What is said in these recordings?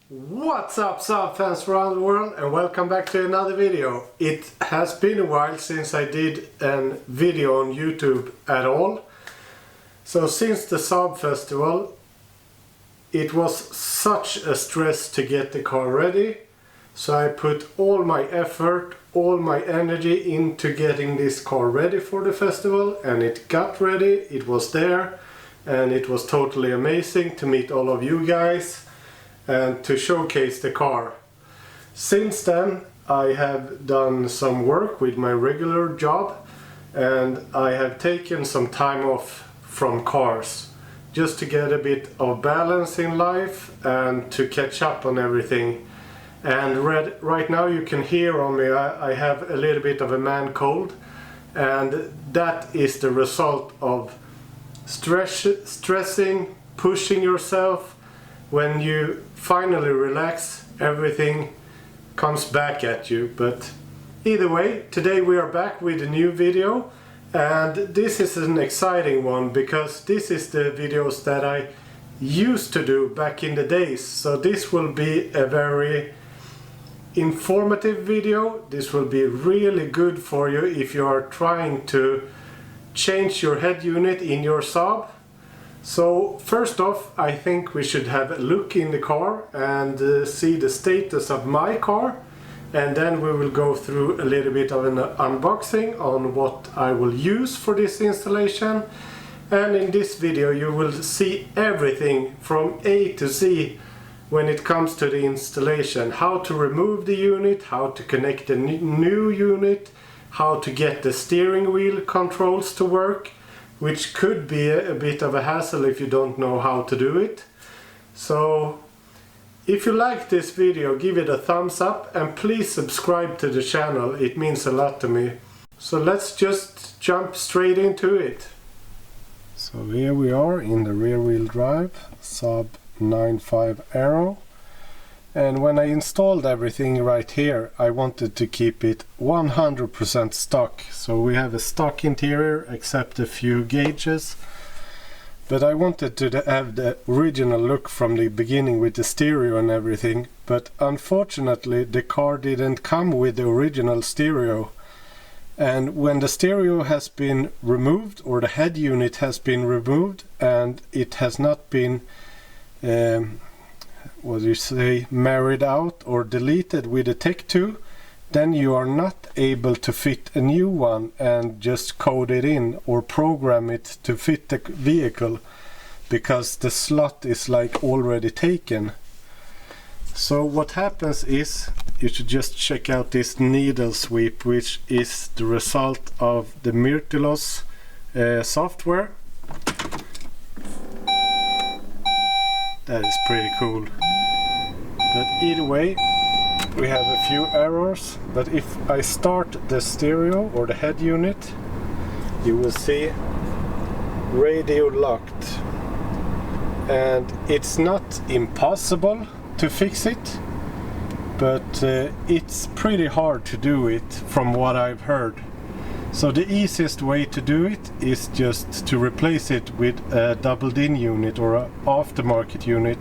What's up Saab fans around the world, and welcome back to another video. It has been a while since I did a video on YouTube at all. So since the Saab festival it was such a stress to get the car ready. So I put all my effort, all my energy into getting this car ready for the festival, and it got ready, it was there, and it was totally amazing to meet all of you guys and to showcase the car. Since then I have done some work with my regular job, and I have taken some time off from cars just to get a bit of balance in life and to catch up on everything. And right now you can hear on me I have a little bit of a man cold, and that is the result of stressing, pushing yourself. When you finally relax, everything comes back at you. But either way, today we are back with a new video, and this is an exciting one because this is the videos that I used to do back in the days. So this will be a very informative video. This will be really good for you if you are trying to change your head unit in your Saab. So first off, I think we should have a look in the car and see the status of my car, and then we will go through a little bit of an unboxing on what I will use for this installation. And in this video you will see everything from A to Z when it comes to the installation. How to remove the unit, how to connect the new unit, how to get the steering wheel controls to work, which could be a bit of a hassle if you don't know how to do it. So if you like this video, give it a thumbs up and please subscribe to the channel, it means a lot to me. So let's just jump straight into it. So here we are in the rear wheel drive Saab 9.5 Aero. And when I installed everything right here, I wanted to keep it 100% stock. So we have a stock interior except a few gauges. But I wanted to have the original look from the beginning with the stereo and everything. But unfortunately the car didn't come with the original stereo. And when the stereo has been removed, or the head unit has been removed, and it has not been married out or deleted with a Tech 2, then you are not able to fit a new one and just code it in or program it to fit the vehicle, because the slot is like already taken. So what happens is you should just check out this needle sweep, which is the result of the Myrtilos software. That is pretty cool. But either way, we have a few errors. But if I start the stereo or the head unit, you will see radio locked. And it's not impossible to fix it, but it's pretty hard to do it from what I've heard. So the easiest way to do it is just to replace it with a doubled-in unit or an aftermarket unit.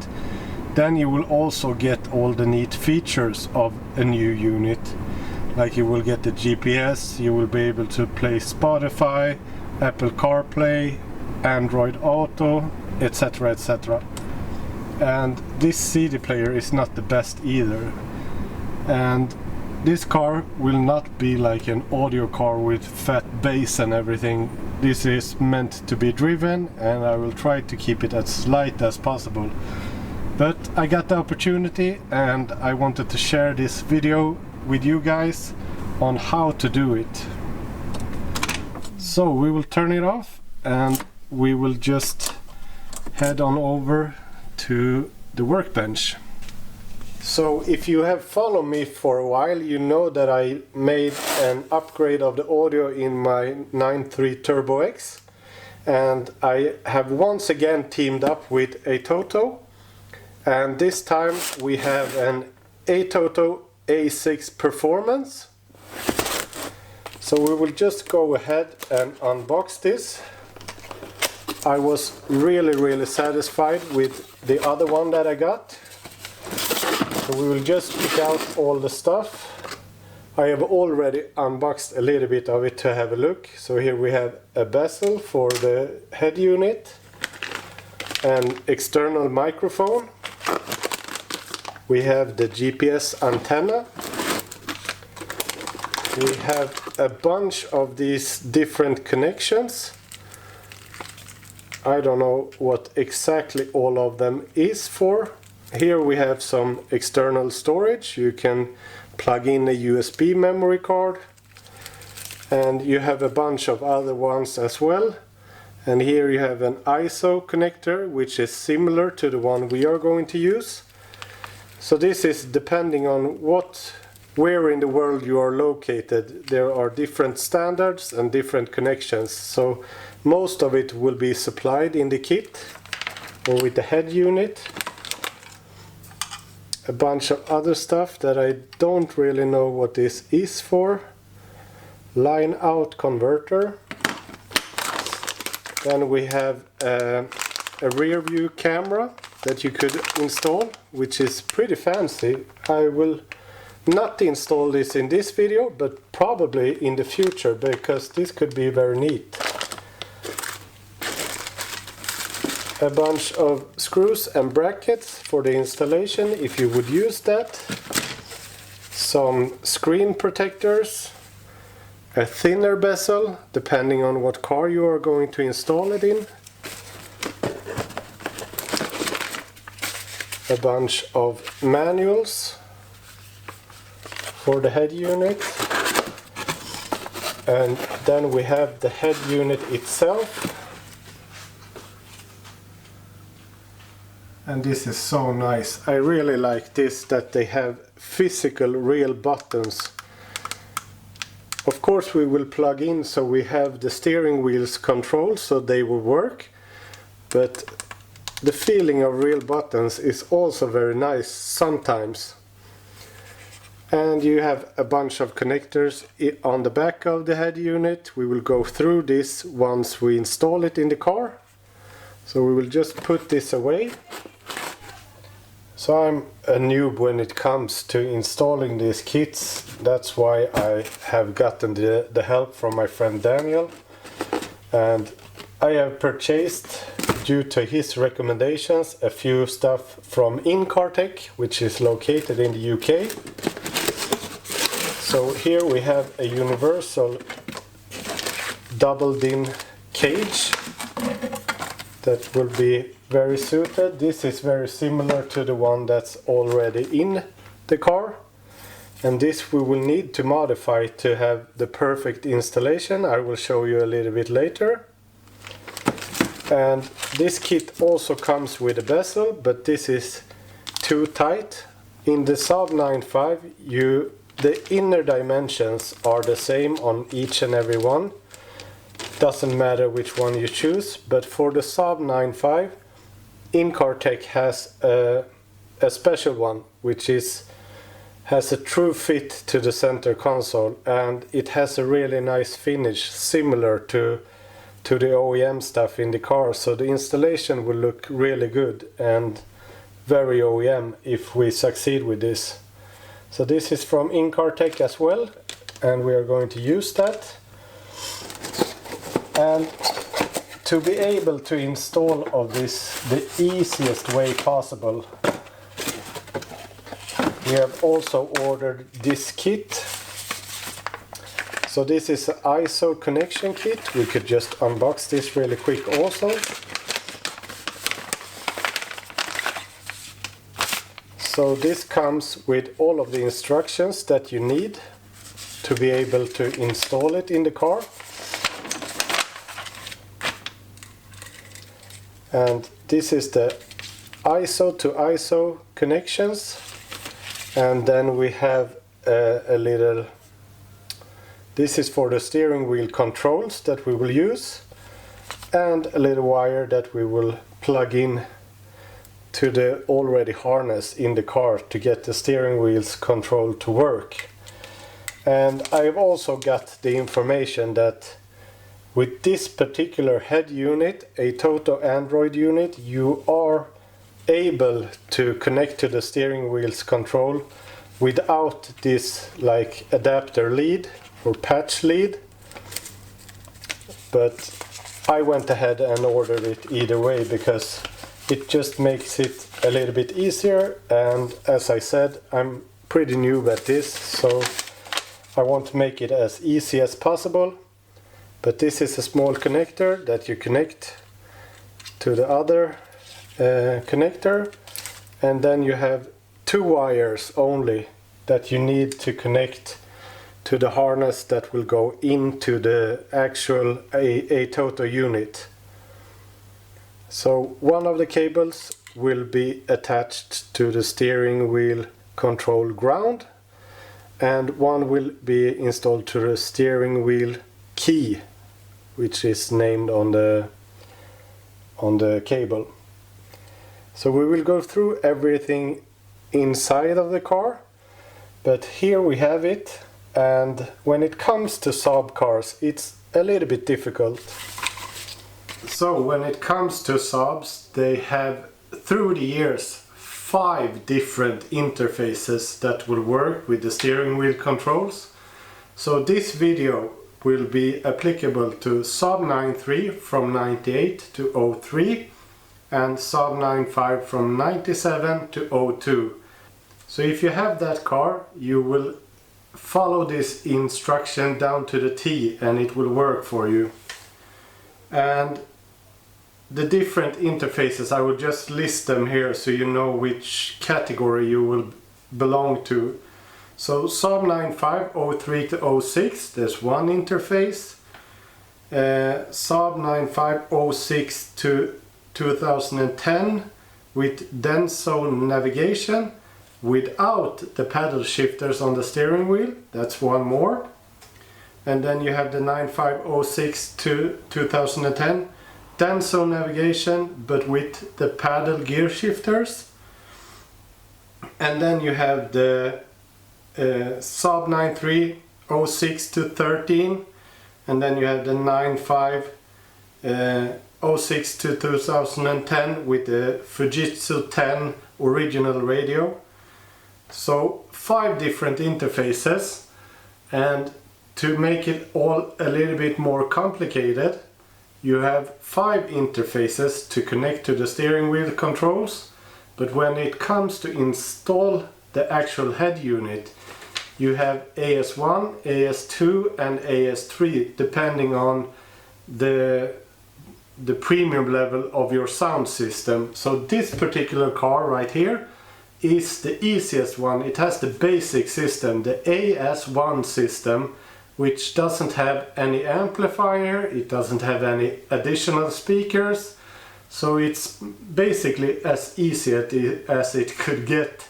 Then you will also get all the neat features of a new unit. Like you will get the GPS, you will be able to play Spotify, Apple CarPlay, Android Auto, etc, etc. And this CD player is not the best either. And this car will not be like an audio car with fat bass and everything. This is meant to be driven, and I will try to keep it as light as possible. But I got the opportunity and I wanted to share this video with you guys on how to do it. So we will turn it off and we will just head on over to the workbench. So if you have followed me for a while, you know that I made an upgrade of the audio in my 9.3 Turbo X, and I have once again teamed up with Atoto, and this time we have an Atoto A6 Performance. So we will just go ahead and unbox this. I was really satisfied with the other one that I got. So we will just pick out all the stuff. I have already unboxed a little bit of it to have a look. So here we have a bezel for the head unit, an external microphone. We have the GPS antenna. We have a bunch of these different connections. I don't know what exactly all of them is for. Here we have some external storage. You can plug in a USB memory card, and you have a bunch of other ones as well. And here you have an ISO connector, which is similar to the one we are going to use. So this is depending on where in the world you are located. There are different standards and different connections. So most of it will be supplied in the kit or with the head unit. A bunch of other stuff that I don't really know what this is for. Line out converter. Then we have a rear view camera that you could install, which is pretty fancy. I will not install this in this video, but probably in the future, because this could be very neat. A bunch of screws and brackets for the installation if you would use that. Some screen protectors. A thinner bezel depending on what car you are going to install it in. A bunch of manuals for the head unit. And then we have the head unit itself. And this is so nice. I really like this, that they have physical real buttons. Of course we will plug in so we have the steering wheels controlled so they will work. But the feeling of real buttons is also very nice sometimes. And you have a bunch of connectors on the back of the head unit. We will go through this once we install it in the car. So we will just put this away. So I'm a noob when it comes to installing these kits. That's why I have gotten the help from my friend Daniel. And I have purchased, due to his recommendations, a few stuff from InCarTech, which is located in the UK. So here we have a universal double DIN cage that will be very suited. This is very similar to the one that's already in the car, and this we will need to modify to have the perfect installation. I will show you a little bit later. And this kit also comes with a bezel, but this is too tight. In the Saab 9.5 the inner dimensions are the same on each and every one. Doesn't matter which one you choose, but for the Saab 9.5 InCarTech has a special one, which has a true fit to the center console, and it has a really nice finish similar to the OEM stuff in the car. So the installation will look really good and very OEM if we succeed with this. So this is from InCarTech as well, and we are going to use that. And to be able to install all this the easiest way possible, we have also ordered this kit. So this is an ISO connection kit. We could just unbox this really quick also. So this comes with all of the instructions that you need to be able to install it in the car. And this is the ISO to ISO connections. And then we have a little, this is for the steering wheel controls that we will use, and a little wire that we will plug in to the already harness in the car to get the steering wheels control to work. And I've also got the information that with this particular head unit, a Atoto Android unit, you are able to connect to the steering wheel's control without this like adapter lead or patch lead, but I went ahead and ordered it either way because it just makes it a little bit easier, and as I said, I'm pretty new at this, so I want to make it as easy as possible. But this is a small connector that you connect to the other connector, and then you have 2 wires only that you need to connect to the harness that will go into the actual Atoto unit. So one of the cables will be attached to the steering wheel control ground, and one will be installed to the steering wheel key, which is named on the cable. So we will go through everything inside of the car, but here we have it. And when it comes to Saab cars, it's a little bit difficult. So when it comes to Saabs, they have through the years 5 different interfaces that will work with the steering wheel controls. So this video will be applicable to Saab 9.3 from 98 to 03 and Saab 9.5 from 97 to 02. So if you have that car, you will follow this instruction down to the T and it will work for you. And the different interfaces, I will just list them here so you know which category you will belong to. So Saab 9.5 03 to 06, there's one interface. Saab 9.5 06 to 2010 with dense zone navigation without the paddle shifters on the steering wheel, that's one more. And then you have the 9506 to 2010 dense zone navigation but with the paddle gear shifters. And then you have the Saab 9.3 06 to 13, and then you have the 9.5 06 to 2010 with the Fujitsu 10 original radio. So 5 different interfaces, and to make it all a little bit more complicated, you have 5 interfaces to connect to the steering wheel controls, but when it comes to install the actual head unit, you have AS1, AS2 and AS3 depending on the premium level of your sound system. So this particular car right here is the easiest one. It has the basic system, the AS1 system, which doesn't have any amplifier, it doesn't have any additional speakers, so it's basically as easy as it could get.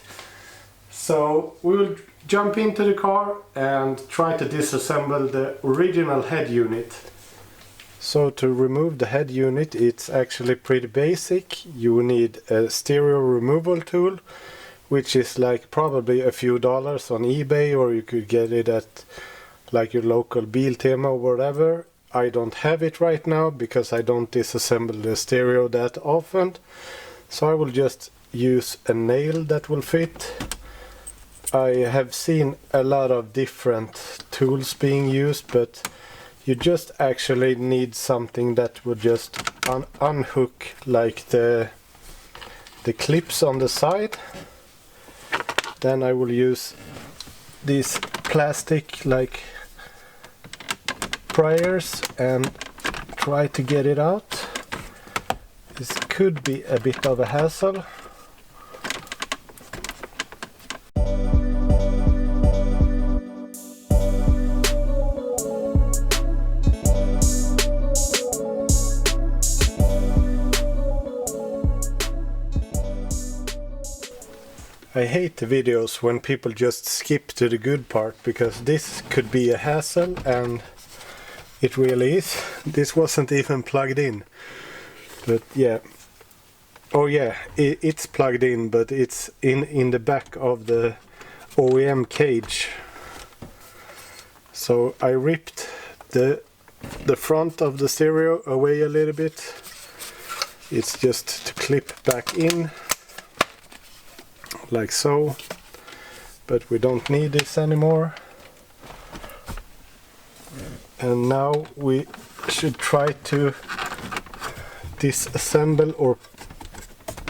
So we will jump into the car and try to disassemble the original head unit. So to remove the head unit, it's actually pretty basic. You will need a stereo removal tool, which is like probably a few dollars on eBay, or you could get it at like your local Biltema or whatever. I don't have it right now because I don't disassemble the stereo that often. So I will just use a nail that will fit. I have seen a lot of different tools being used, but you just actually need something that would just unhook like the clips on the side. Then I will use these plastic like pliers and try to get it out. This could be a bit of a hassle. I hate the videos when people just skip to the good part, because this could be a hassle, and it really is. This wasn't even plugged in. But yeah. Oh yeah, it's plugged in, but it's in the back of the OEM cage. So I ripped the front of the stereo away a little bit. It's just to clip back in. like so, but we don't need this anymore. And now we should try to disassemble or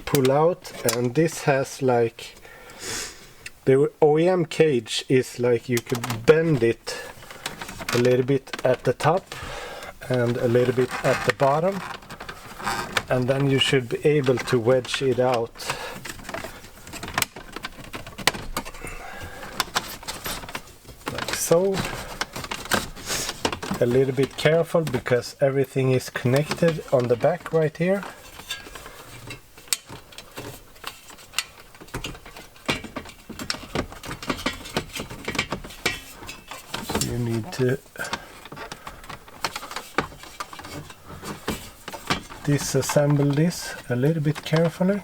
pull out, and this has like the OEM cage is like you could bend it a little bit at the top and a little bit at the bottom, and then you should be able to wedge it out. Like so. A little bit careful because everything is connected on the back right here. So you need to disassemble this a little bit carefully.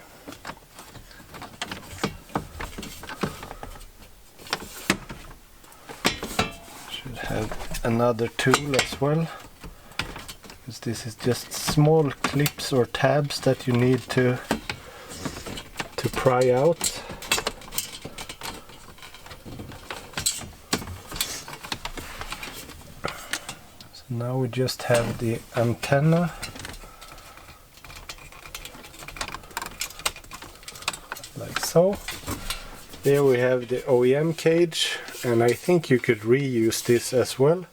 Should have another tool as well, because this is just small clips or tabs that you need to pry out. So now we just have the antenna. Like so. There we have the OEM cage, and I think you could reuse this as well.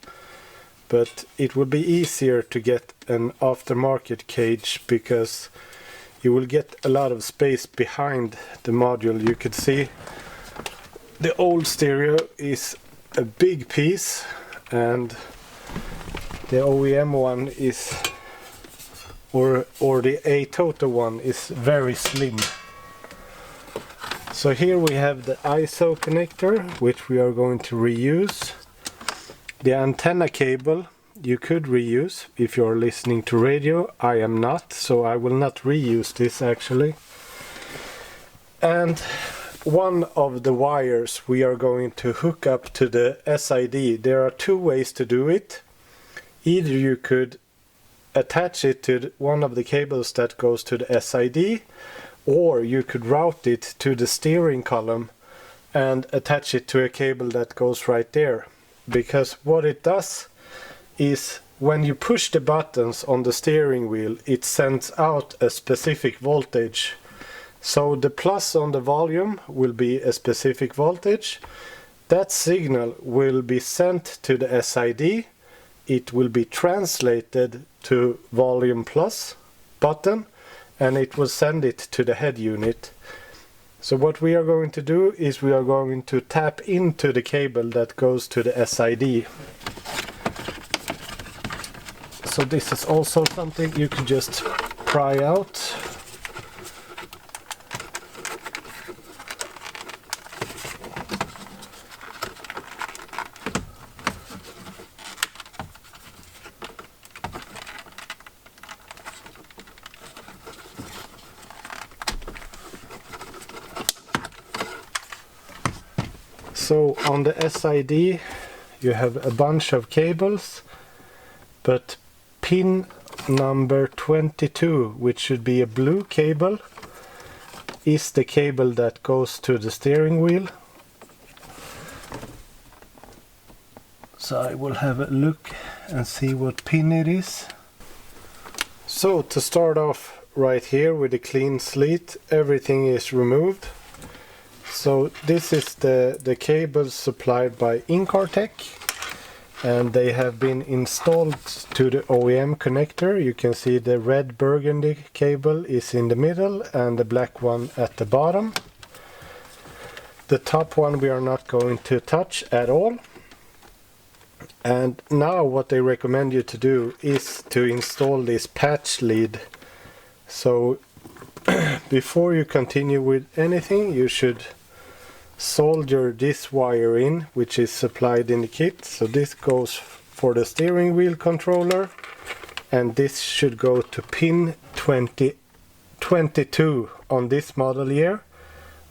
But it would be easier to get an aftermarket cage because you will get a lot of space behind the module. You could see the old stereo is a big piece and the OEM one is, or the Atoto one is very slim. So here we have the ISO connector, which we are going to reuse. The antenna cable you could reuse if you're listening to radio. I am not, so I will not reuse this actually. And one of the wires we are going to hook up to the SID. There are two ways to do it. Either you could attach it to one of the cables that goes to the SID, or you could route it to the steering column and attach it to a cable that goes right there. Because what it does is when you push the buttons on the steering wheel, it sends out a specific voltage. So the plus on the volume will be a specific voltage. That signal will be sent to the SID. It will be translated to volume plus button, and it will send it to the head unit. So what we are going to do is we are going to tap into the cable that goes to the SID. So this is also something you can just pry out. So on the SID you have a bunch of cables, but pin number 22, which should be a blue cable, is the cable that goes to the steering wheel. So I will have a look and see what pin it is. So to start off right here with a clean slate, everything is removed. So this is the cables supplied by Incartech, and they have been installed to the OEM connector. You can see the red burgundy cable is in the middle and the black one at the bottom. The top one we are not going to touch at all. And now what they recommend you to do is to install this patch lead. So before you continue with anything, you should solder this wire in, which is supplied in the kit. So this goes for the steering wheel controller, and this should go to pin 22 on this model year,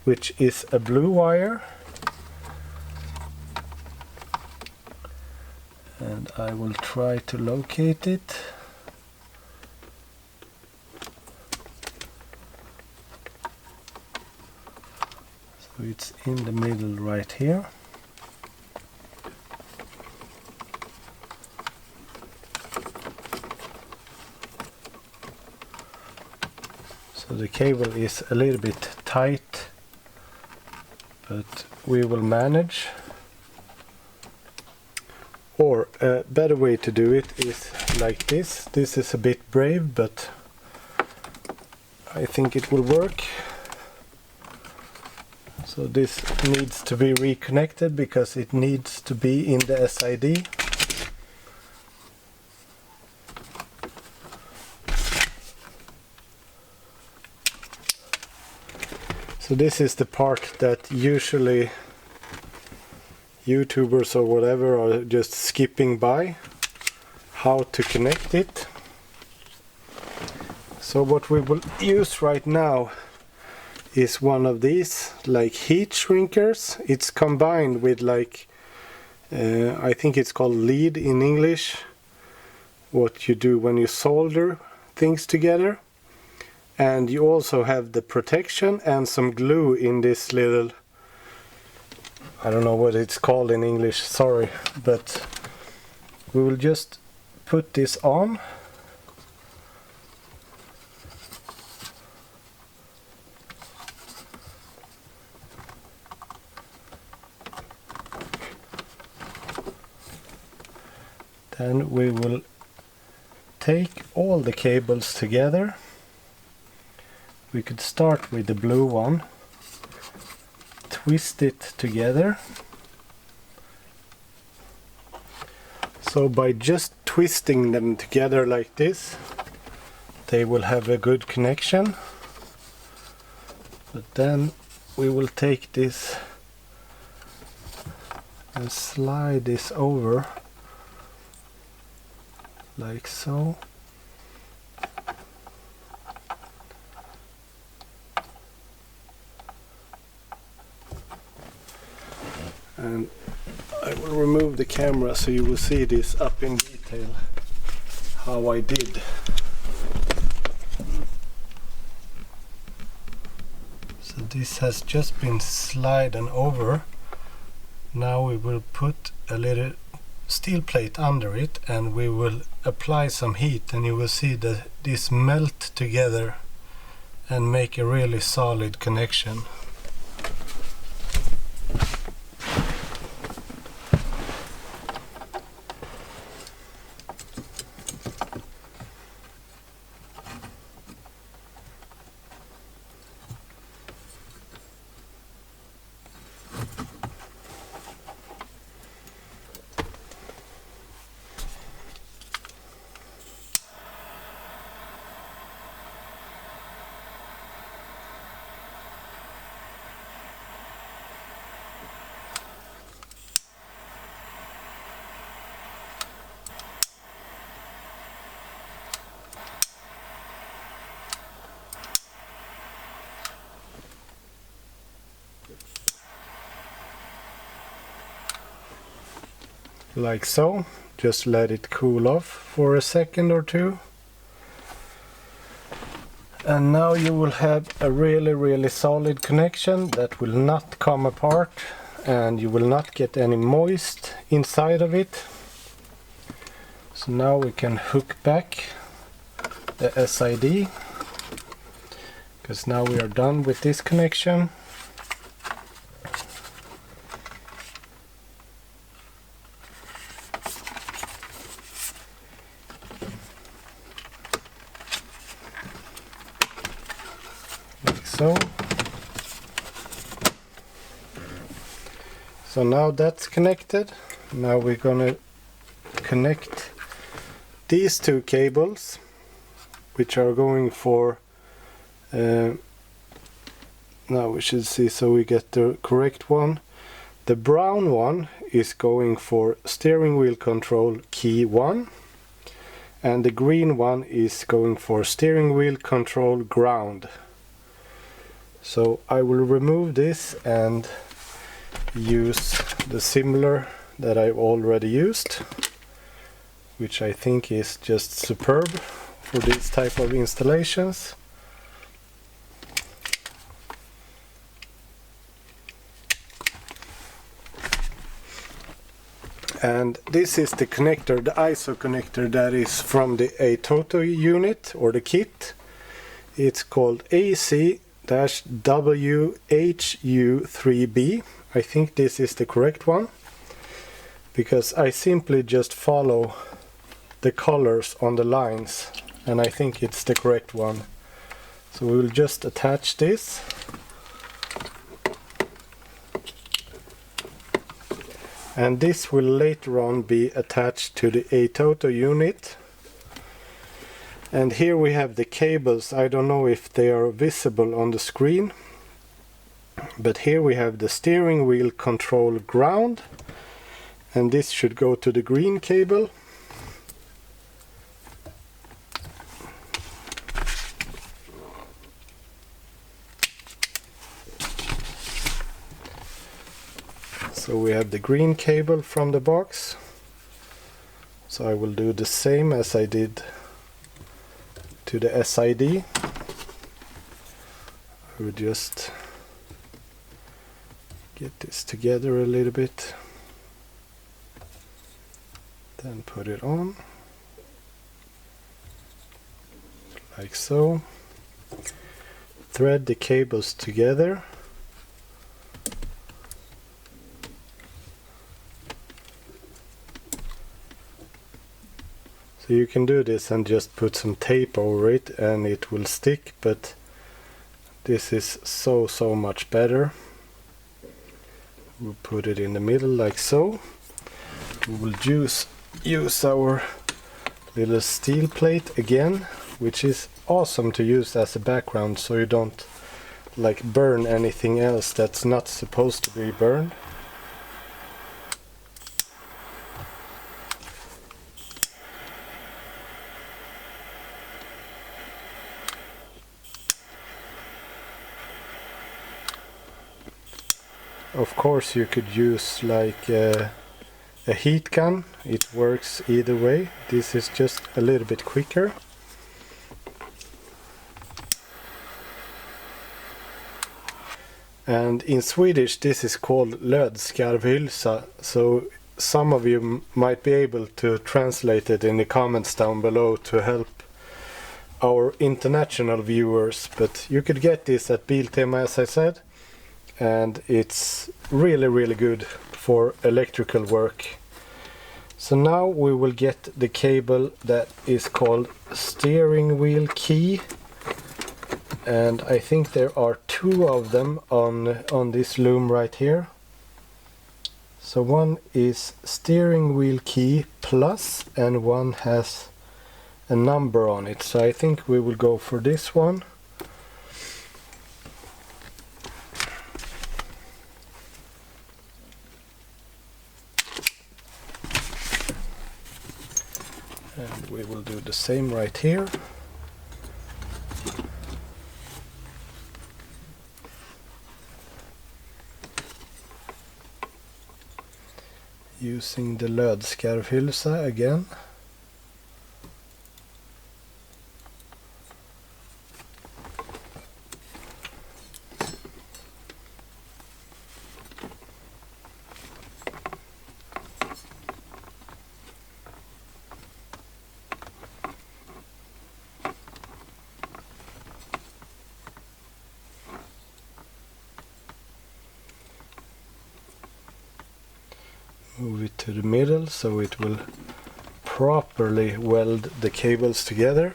which is a blue wire. And I will try to locate it. So it's in the middle right here. So the cable is a little bit tight, but we will manage. Or a better way to do it is like this. This is a bit brave, but I think it will work. So this needs to be reconnected because it needs to be in the SID. So this is the part that usually YouTubers or whatever are just skipping by, how to connect it. So what we will use right now is one of these like heat shrinkers. It's combined with like I think it's called lead in English, what you do when you solder things together. And you also have the protection and some glue in this little, I don't know what it's called in English, sorry, but we will just put this on. Then we will take all the cables together. We could start with the blue one, twist it together. So by just twisting them together like this, they will have a good connection. But then we will take this and slide this over like so. And I will remove the camera so you will see this up in detail how I did. So this has just been slidden over. Now we will put a little steel plate under it and we will apply some heat, and you will see that this melt together and make a really solid connection. Like so. Just let it cool off for a second or two. And now you will have a really solid connection that will not come apart, and you will not get any moist inside of it. So now we can hook back the SID, because now we are done with this connection. So now that's connected. Now we're gonna connect these two cables, which are going for now we should see so we get the correct one. The brown one is going for steering wheel control key 1, and the green one is going for steering wheel control ground. So I will remove this and use the similar that I've already used, which I think is just superb for these type of installations. And this is the connector, the ISO connector that is from the Atoto unit or the kit. It's called AC-WHU3B. I think this is the correct one, because I simply just follow the colors on the lines, and I think it's the correct one. So we will just attach this. And this will later on be attached to the Atoto unit. And here we have the cables. I don't know if they are visible on the screen, but here we have the steering wheel control ground, and this should go to the green cable. So we have the green cable from the box. So I will do the same as I did to the SID. I will just get this together a little bit, then put it on like so. Thread the cables together. You can do this and just put some tape over it and it will stick, but this is so much better. We'll put it in the middle like so. We will use our little steel plate again, which is awesome to use as a background, so you don't like burn anything else that's not supposed to be burned. Of course you could use like a heat gun, it works either way. This is just a little bit quicker. And in Swedish this is called lödskarvhylsa, so some of you might be able to translate it in the comments down below to help our international viewers, but you could get this at Biltema, as I said. And it's really good for electrical work. So now we will get the cable that is called steering wheel key, and I think there are two of them on this loom right here. So one is steering wheel key plus and one has a number on it, so I think we will go for this one. And we will do the same right here. Using the lödskarvhylsa again. Move it to the middle so it will properly weld the cables together.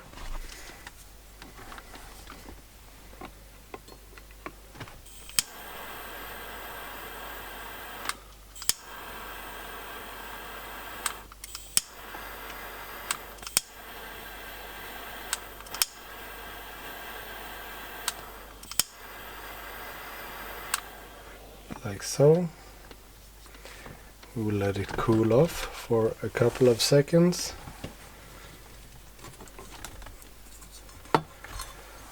Like so. We will let it cool off for a couple of seconds.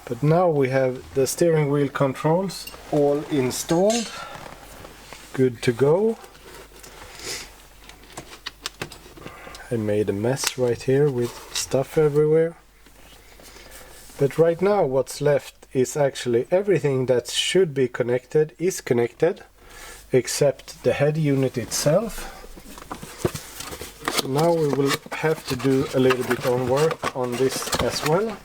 But now we have the steering wheel controls all installed. Good to go. I made a mess right here with stuff everywhere. But right now what's left is actually everything that should be connected is connected, except the head unit itself. So now we will have to do a little bit of work on this as well.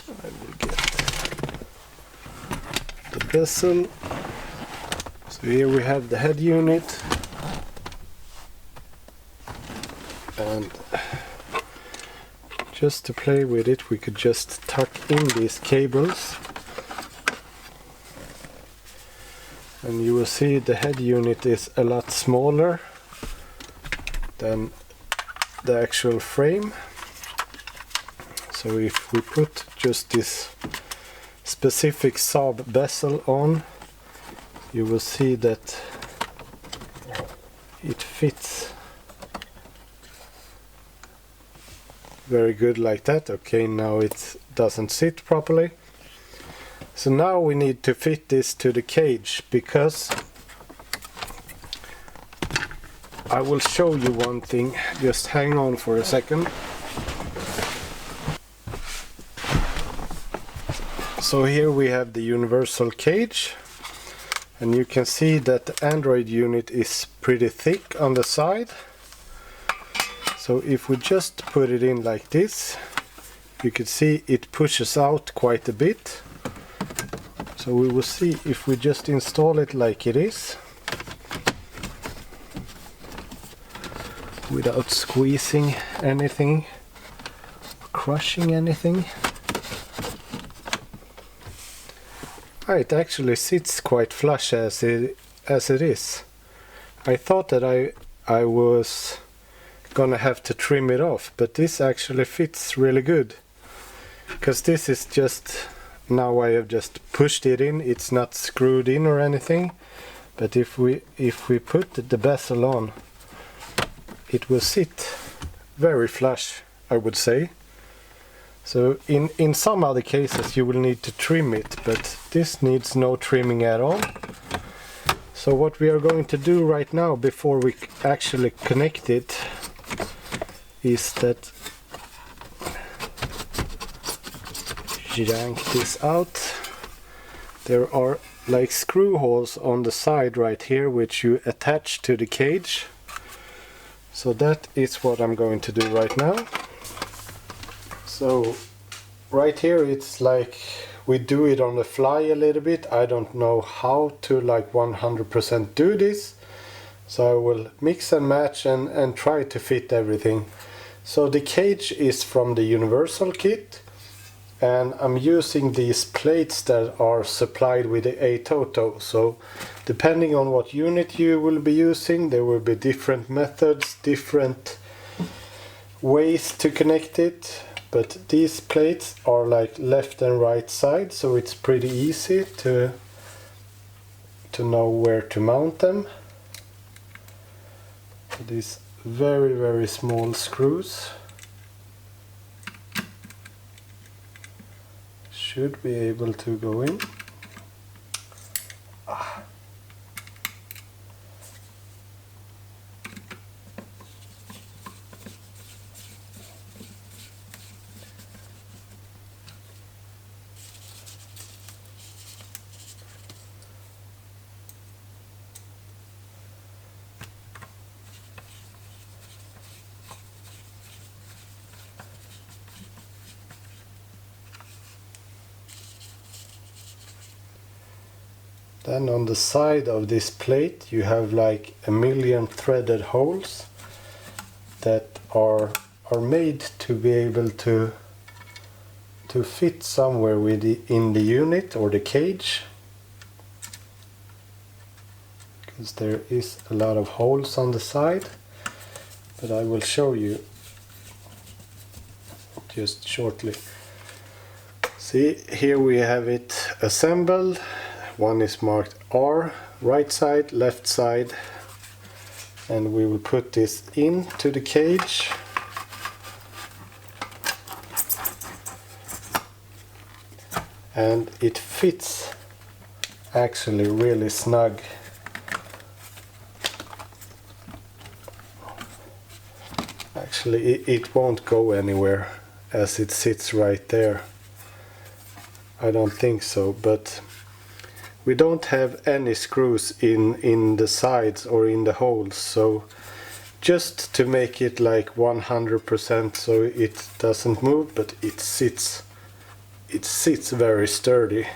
I will get the bezel. So here we have the head unit, and just to play with it we could just tuck in these cables, and you will see the head unit is a lot smaller than the actual frame. So if we put just this specific Saab bezel on, you will see that it fits very good like that. Okay, now it doesn't sit properly. So now we need to fit this to the cage, because I will show you one thing. Just hang on for a second. So here we have the universal cage, and you can see that the Android unit is pretty thick on the side. So if we just put it in like this, you can see it pushes out quite a bit. So we will see if we just install it like it is, without squeezing anything, crushing anything. It actually sits quite flush as it is. I thought that I was gonna have to trim it off, but this actually fits really good, because this is just, now I have just pushed it in, it's not screwed in or anything, but if we put the bezel on, it will sit very flush, I would say. So in some other cases you will need to trim it, but this needs no trimming at all. So what we are going to do right now, before we actually connect it, is that yank this out. There are like screw holes on the side right here, which you attach to the cage. So that is what I'm going to do right now. So right here it's like we do it on the fly a little bit. I don't know how to like 100% do this, so I will mix and match and try to fit everything. So the cage is from the universal kit, and I'm using these plates that are supplied with the Atoto. So depending on what unit you will be using, there will be different methods, different ways to connect it. But these plates are like left and right side, so it's pretty easy to know where to mount them. These very small screws should be able to go in. Then on the side of this plate you have like a million threaded holes that are made to be able to fit somewhere in the unit or the cage, because there is a lot of holes on the side, but I will show you just shortly. See, here we have it assembled. One is marked R, right side, left side, and we will put this into the cage. And it fits actually really snug. Actually, it won't go anywhere as it sits right there. I don't think so, but we don't have any screws in the sides or in the holes, so just to make it like 100% so it doesn't move, but it sits very sturdy,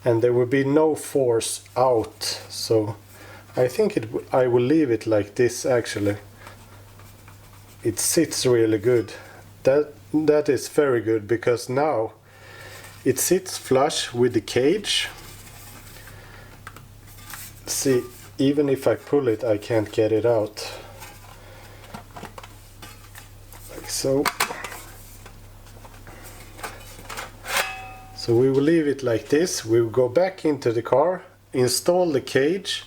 and there will be no force out, so I think I will leave it like this. Actually, it sits really good. That is very good, because now it sits flush with the cage. See, even if I pull it, I can't get it out. Like so. So we will leave it like this. We will go back into the car, install the cage,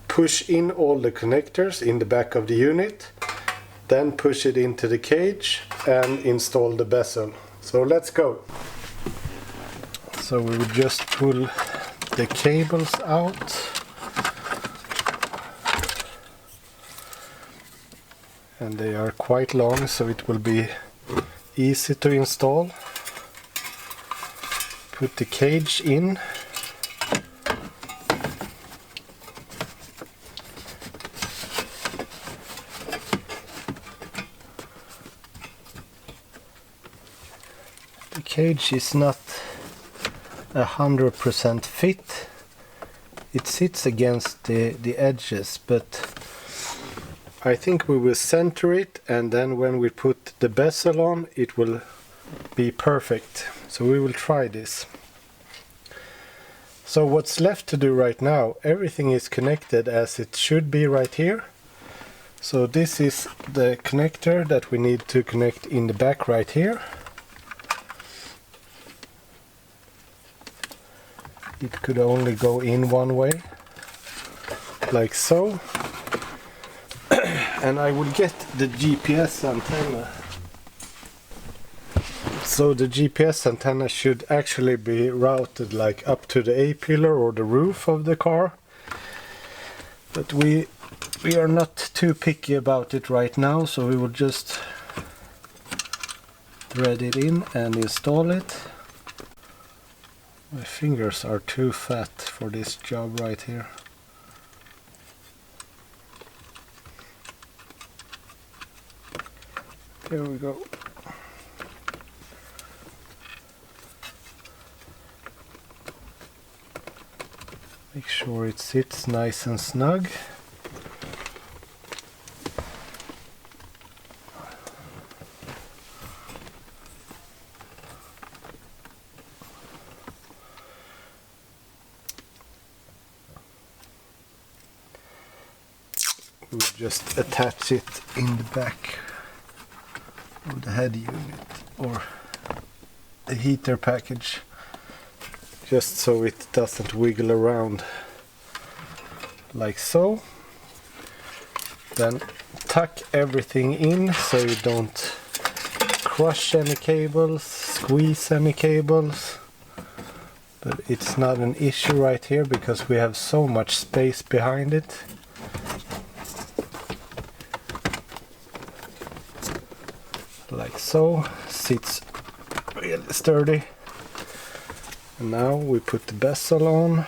push in all the connectors in the back of the unit, then push it into the cage and install the bezel. So let's go. So we will just pull the cables out. And they are quite long, so it will be easy to install. Put the cage in. The cage is not 100% fit. It sits against the edges, but I think we will center it, and then when we put the bezel on, it will be perfect. So we will try this. So what's left to do right now, everything is connected as it should be right here. So this is the connector that we need to connect in the back right here. It could only go in one way, like so. And I will get the GPS antenna. So the GPS antenna should actually be routed like up to the A-pillar or the roof of the car. But we are not too picky about it right now, so we will just thread it in and install it. My fingers are too fat for this job right here. There we go. Make sure it sits nice and snug. We'll just attach it in the back of the head unit or the heater package, just so it doesn't wiggle around, like so. Then tuck everything in so you don't crush any cables, squeeze any cables, but it's not an issue right here because we have so much space behind it. Like so, sits really sturdy. And now we put the bezel on.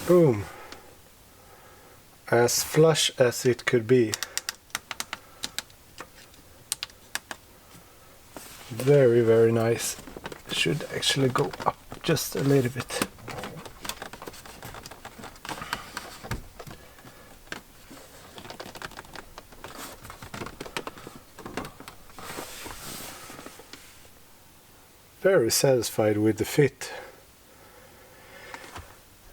Boom! As flush as it could be. Very, very nice. Should actually go up just a little bit. Very satisfied with the fit.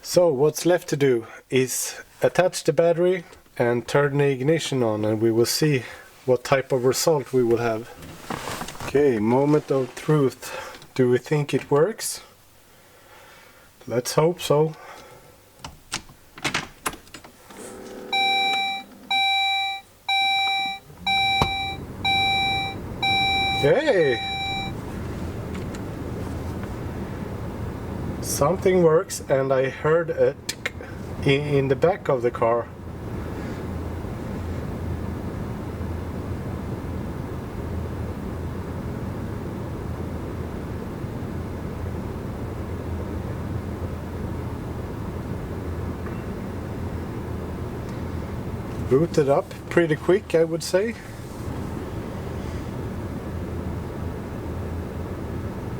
So what's left to do is attach the battery and turn the ignition on, and we will see what type of result we will have. Okay, moment of truth. Do we think it works? Let's hope so. Hey! Something works, and I heard a tick in the back of the car. Booted up pretty quick, I would say.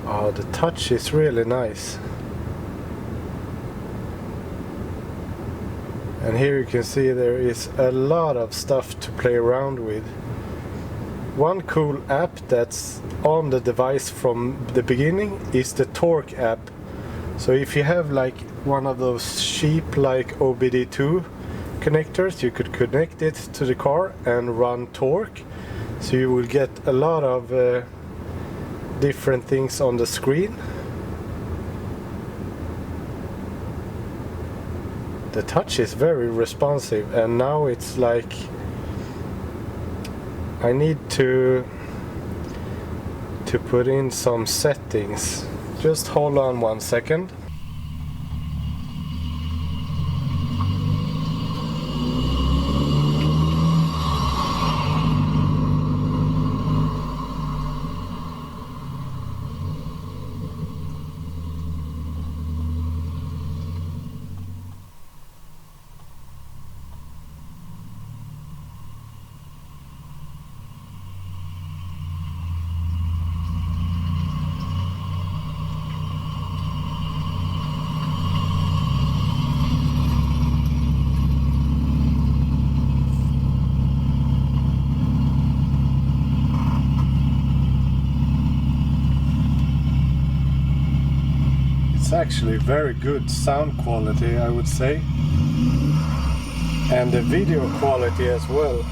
Oh, the touch is really nice. And here you can see there is a lot of stuff to play around with. One cool app that's on the device from the beginning is the torque app. So if you have like one of those cheap like OBD2 connectors, you could connect it to the car and run torque. So you will get a lot of different things on the screen. The touch is very responsive, and now it's like I need to put in some settings. Just hold on 1 second. It's actually very good sound quality, I would say, and the video quality as well.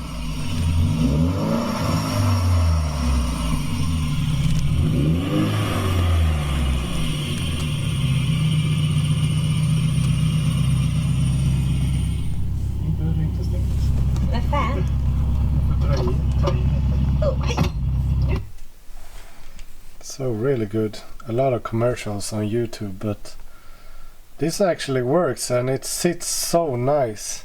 So really good. A lot of commercials on YouTube, but this actually works and it sits so nice.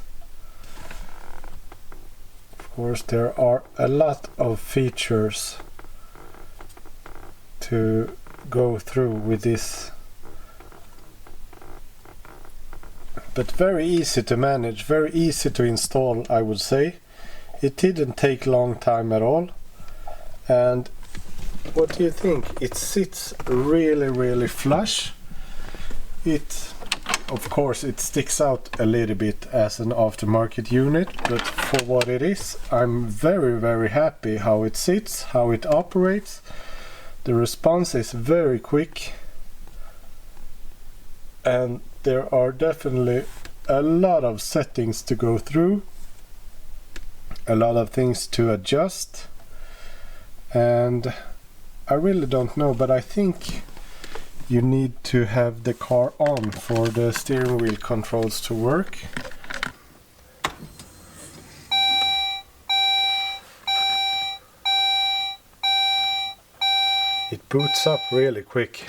Of course, there are a lot of features to go through with this, but very easy to manage, very easy to install, I would say. It didn't take long time at all. And what do you think? It sits really flush. Of course it sticks out a little bit as an aftermarket unit, but for what it is, I'm very happy how it sits, how it operates. The response is very quick, and there are definitely a lot of settings to go through, a lot of things to adjust, and I really don't know, but I think you need to have the car on for the steering wheel controls to work. It boots up really quick.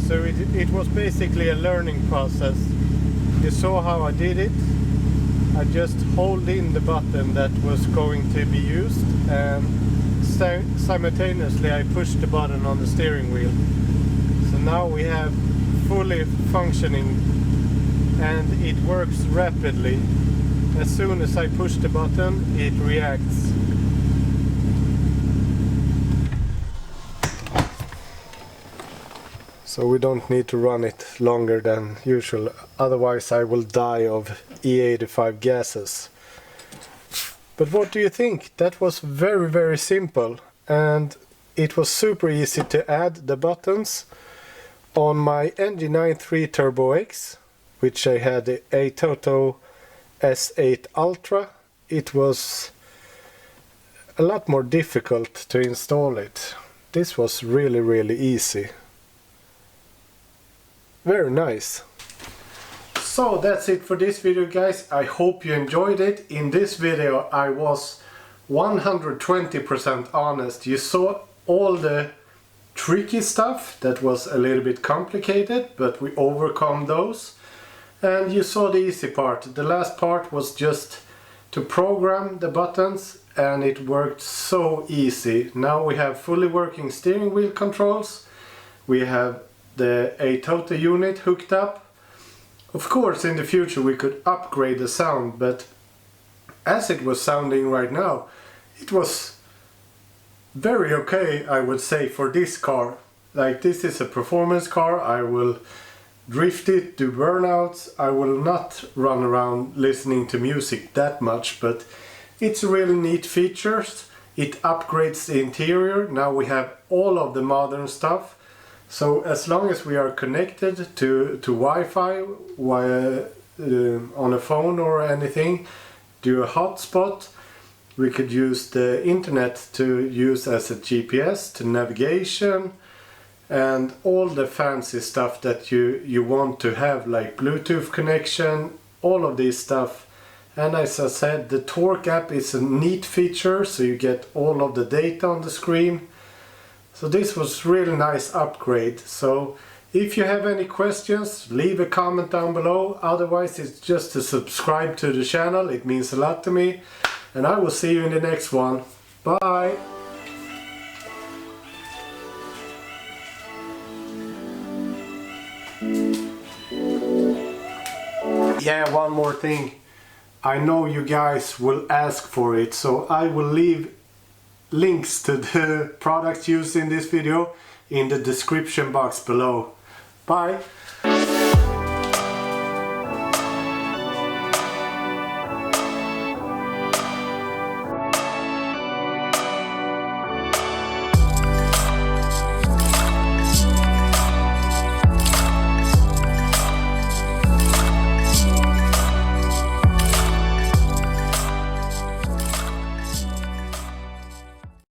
So it was basically a learning process. You saw how I did it. I just hold in the button that was going to be used, and simultaneously I pushed the button on the steering wheel. So now we have fully functioning, and it works rapidly. As soon as I push the button, it reacts. so we don't need to run it longer than usual, otherwise I will die of E85 gases. But what do you think? That was very simple, and it was super easy to add the buttons. On my NG93 Turbo X, which I had the Atoto S8 Ultra, it was a lot more difficult to install it. This was really easy. Very nice. So that's it for this video, guys. I hope you enjoyed it. In this video I was 120% honest. You saw all the tricky stuff that was a little bit complicated, but we overcome those. And you saw the easy part. The last part was just to program the buttons, and it worked so easy. Now we have fully working steering wheel controls. We have the Atoto unit hooked up. Of course, in the future we could upgrade the sound, but as it was sounding right now, it was very okay, I would say, for this car. Like, this is a performance car. I will drift it, do burnouts. I will not run around listening to music that much, but it's really neat features. It upgrades the interior. Now we have all of the modern stuff. So as long as we are connected to Wi-Fi on a phone or anything, do a hotspot, we could use the internet to use as a GPS, to navigation, and all the fancy stuff that you want to have, like Bluetooth connection, all of this stuff. And as I said, the Torque app is a neat feature, so you get all of the data on the screen. So this was really nice upgrade. So if you have any questions, leave a comment down below. Otherwise, it's just to subscribe to the channel. It means a lot to me. And I will see you in the next one. Bye! Yeah, one more thing. I know you guys will ask for it, so I will leave links to the products used in this video in the description box below. Bye!